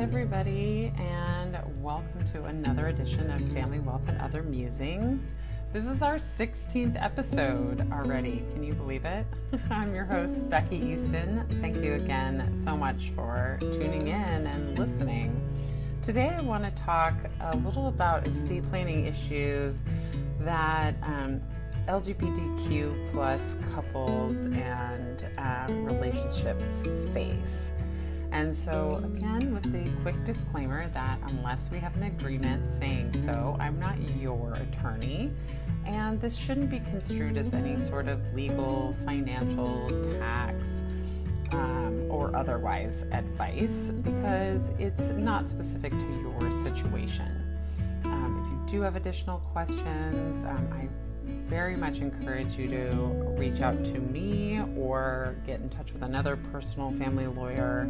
everybody, and welcome to another edition of Family Wealth and Other Musings. This is our 16th episode already. Can you believe it? I'm your host, Becky Easton. Thank you again so much for tuning in and listening. Today I want to talk a little about estate planning issues that LGBTQ plus couples and relationships face. And so again, with the quick disclaimer that unless we have an agreement saying so, I'm not your attorney, and this shouldn't be construed as any sort of legal, financial, tax, or otherwise advice, because it's not specific to your situation. If you do have additional questions, I very much encourage you to reach out to me or get in touch with another personal family lawyer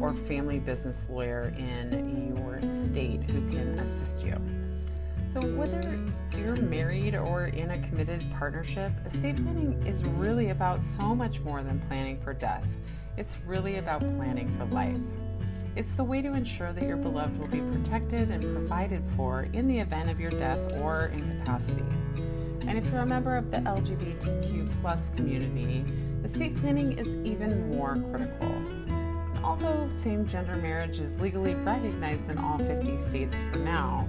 or family business lawyer in your state who can assist you. So whether you're married or in a committed partnership, estate planning is really about so much more than planning for death. It's really about planning for life. It's the way to ensure that your beloved will be protected and provided for in the event of your death or incapacity. And if you're a member of the LGBTQ plus community, estate planning is even more critical. And although same-gender marriage is legally recognized in all 50 states for now,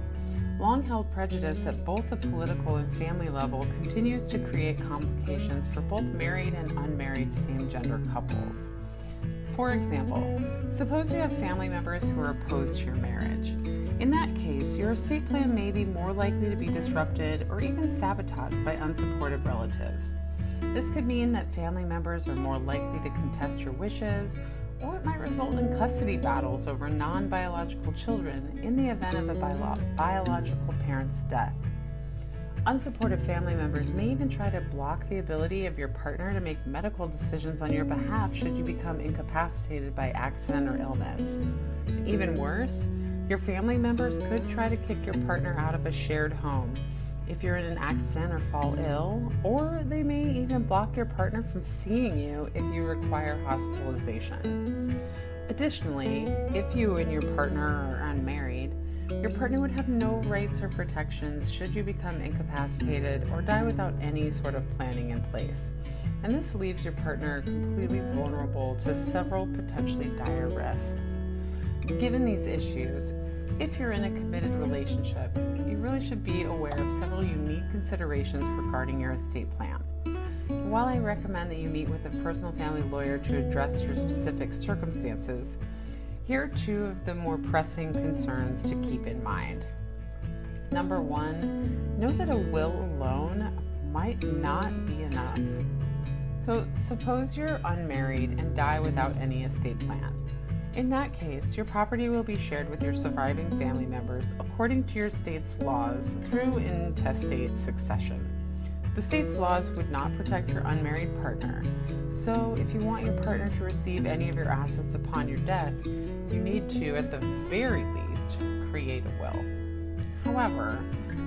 long-held prejudice at both the political and family level continues to create complications for both married and unmarried same-gender couples. For example, suppose you have family members who are opposed to your marriage. In that case, your estate plan may be more likely to be disrupted or even sabotaged by unsupportive relatives. This could mean that family members are more likely to contest your wishes, or it might result in custody battles over non-biological children in the event of a biological parent's death. Unsupportive family members may even try to block the ability of your partner to make medical decisions on your behalf should you become incapacitated by accident or illness. Even worse, your family members could try to kick your partner out of a shared home if you're in an accident or fall ill, or they may even block your partner from seeing you if you require hospitalization. Additionally, if you and your partner are unmarried, your partner would have no rights or protections should you become incapacitated or die without any sort of planning in place. And this leaves your partner completely vulnerable to several potentially dire risks. Given these issues, if you're in a committed relationship, you really should be aware of several unique considerations regarding your estate plan. While I recommend that you meet with a personal family lawyer to address your specific circumstances, here are two of the more pressing concerns to keep in mind. Number one, know that a will alone might not be enough. So suppose you're unmarried and die without any estate plan. In that case, your property will be shared with your surviving family members according to your state's laws through intestate succession. The state's laws would not protect your unmarried partner, so if you want your partner to receive any of your assets upon your death, you need to, at the very least, create a will. However,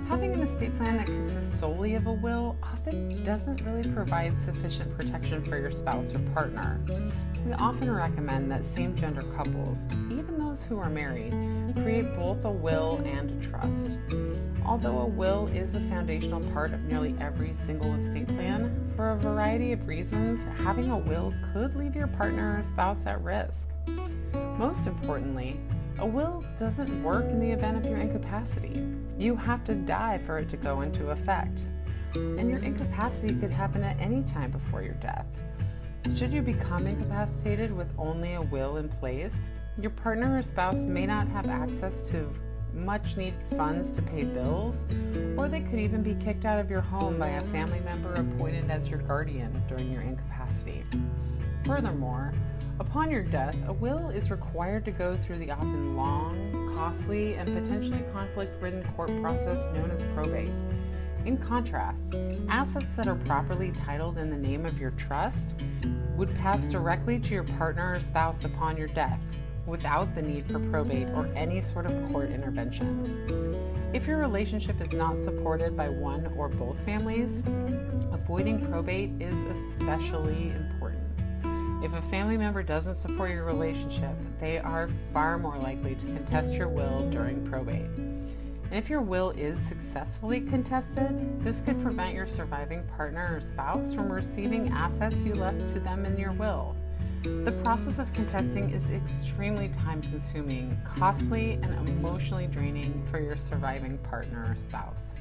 having an estate plan that consists solely of a will often doesn't really provide sufficient protection for your spouse or partner. We often recommend that same-gender couples, even those who are married, create both a will and a trust. Although a will is a foundational part of nearly every single estate plan, for a variety of reasons, having a will could leave your partner or spouse at risk. Most importantly, a will doesn't work in the event of your incapacity. You have to die for it to go into effect. And your incapacity could happen at any time before your death. Should you become incapacitated with only a will in place, your partner or spouse may not have access to much needed funds to pay bills, or they could even be kicked out of your home by a family member appointed as your guardian during your incapacity. Furthermore, upon your death, a will is required to go through the often long, costly, and potentially conflict-ridden court process known as probate. In contrast, assets that are properly titled in the name of your trust would pass directly to your partner or spouse upon your death, without the need for probate or any sort of court intervention. If your relationship is not supported by one or both families, avoiding probate is especially important. If If a family member doesn't support your relationship, they are far more likely to contest your will during probate. And if your will is successfully contested, this could prevent your surviving partner or spouse from receiving assets you left to them in your will. The process of contesting is extremely time-consuming, costly, and emotionally draining for your surviving partner or spouse.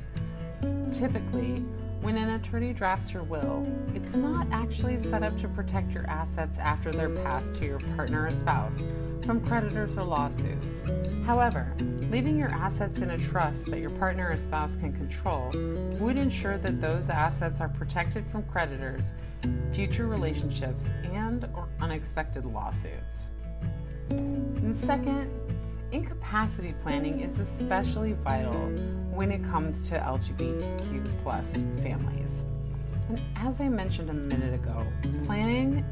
Typically, when an attorney drafts your will, it's not actually set up to protect your assets after they're passed to your partner or spouse from creditors or lawsuits. However, leaving your assets in a trust that your partner or spouse can control would ensure that those assets are protected from creditors, future relationships, and/or unexpected lawsuits. And second, incapacity planning is especially vital when it comes to LGBTQ plus families. And as I mentioned a minute ago, planning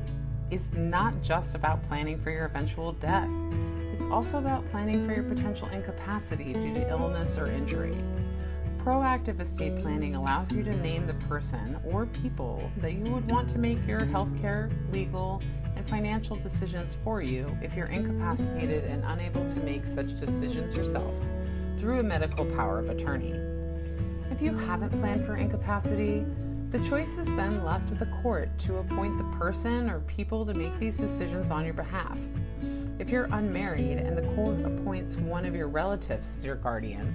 is not just about planning for your eventual death. It's also about planning for your potential incapacity due to illness or injury. Proactive estate planning allows you to name the person or people that you would want to make your healthcare, legal, and financial decisions for you if you're incapacitated and unable to make such decisions yourself through a medical power of attorney. If you haven't planned for incapacity, the choice is then left to the court to appoint the person or people to make these decisions on your behalf. If you're unmarried and the court appoints one of your relatives as your guardian,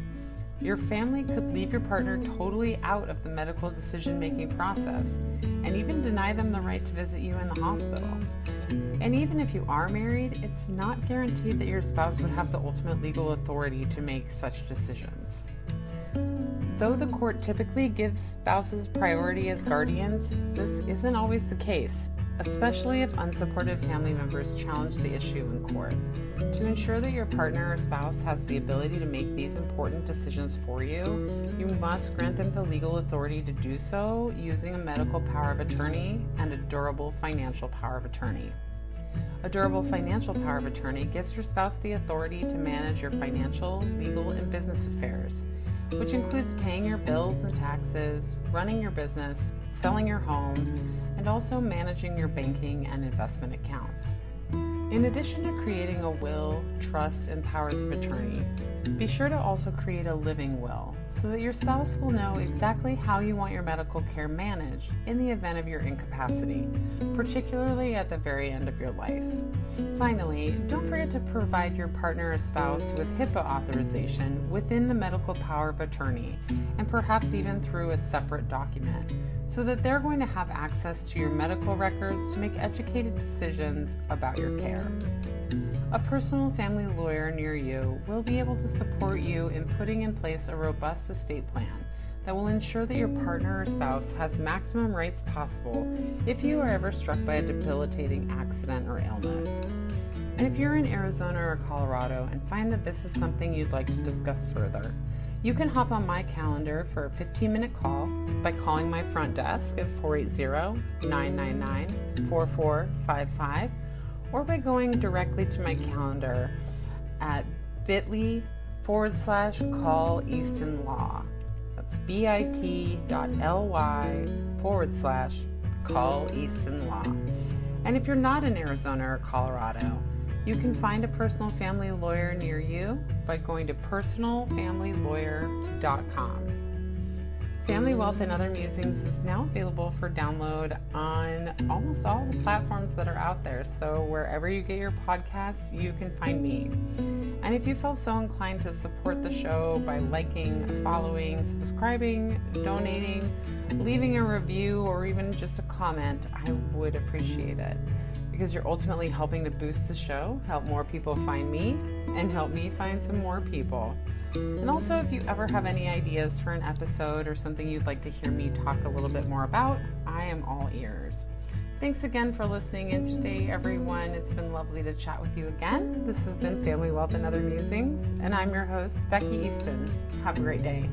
your family could leave your partner totally out of the medical decision-making process and even deny them the right to visit you in the hospital. And even if you are married, it's not guaranteed that your spouse would have the ultimate legal authority to make such decisions. Though the court typically gives spouses priority as guardians, this isn't always the case, especially if unsupportive family members challenge the issue in court. To ensure that your partner or spouse has the ability to make these important decisions for you, you must grant them the legal authority to do so using a medical power of attorney and a durable financial power of attorney. A durable financial power of attorney gives your spouse the authority to manage your financial, legal, and business affairs, which includes paying your bills and taxes, running your business, selling your home, and also managing your banking and investment accounts. In addition to creating a will, trust, and powers of attorney, be sure to also create a living will so that your spouse will know exactly how you want your medical care managed in the event of your incapacity, particularly at the very end of your life. Finally, don't forget to provide your partner or spouse with HIPAA authorization within the medical power of attorney, and perhaps even through a separate document, so that they're going to have access to your medical records to make educated decisions about your care. A personal family lawyer near you will be able to support you in putting in place a robust estate plan that will ensure that your partner or spouse has maximum rights possible if you are ever struck by a debilitating accident or illness. And if you're in Arizona or Colorado and find that this is something you'd like to discuss further, you can hop on my calendar for a 15-minute call by calling my front desk at 480-999-4455 or by going directly to my calendar at bit.ly/call Easton Law. That's bit.ly/call Easton Law. And if you're not in Arizona or Colorado, you can find a personal family lawyer near you by going to personalfamilylawyer.com. Family Wealth and Other Musings is now available for download on almost all the platforms that are out there. So wherever you get your podcasts, you can find me. And if you felt so inclined to support the show by liking, following, subscribing, donating, leaving a review, or even just a comment, I would appreciate it, because you're ultimately helping to boost the show, help more people find me, and help me find some more people. And also, if you ever have any ideas for an episode or something you'd like to hear me talk a little bit more about, I am all ears. Thanks again for listening in today, everyone. It's been lovely to chat with you again. This has been Family Wealth and Other Musings, and I'm your host, Becky Easton. Have a great day.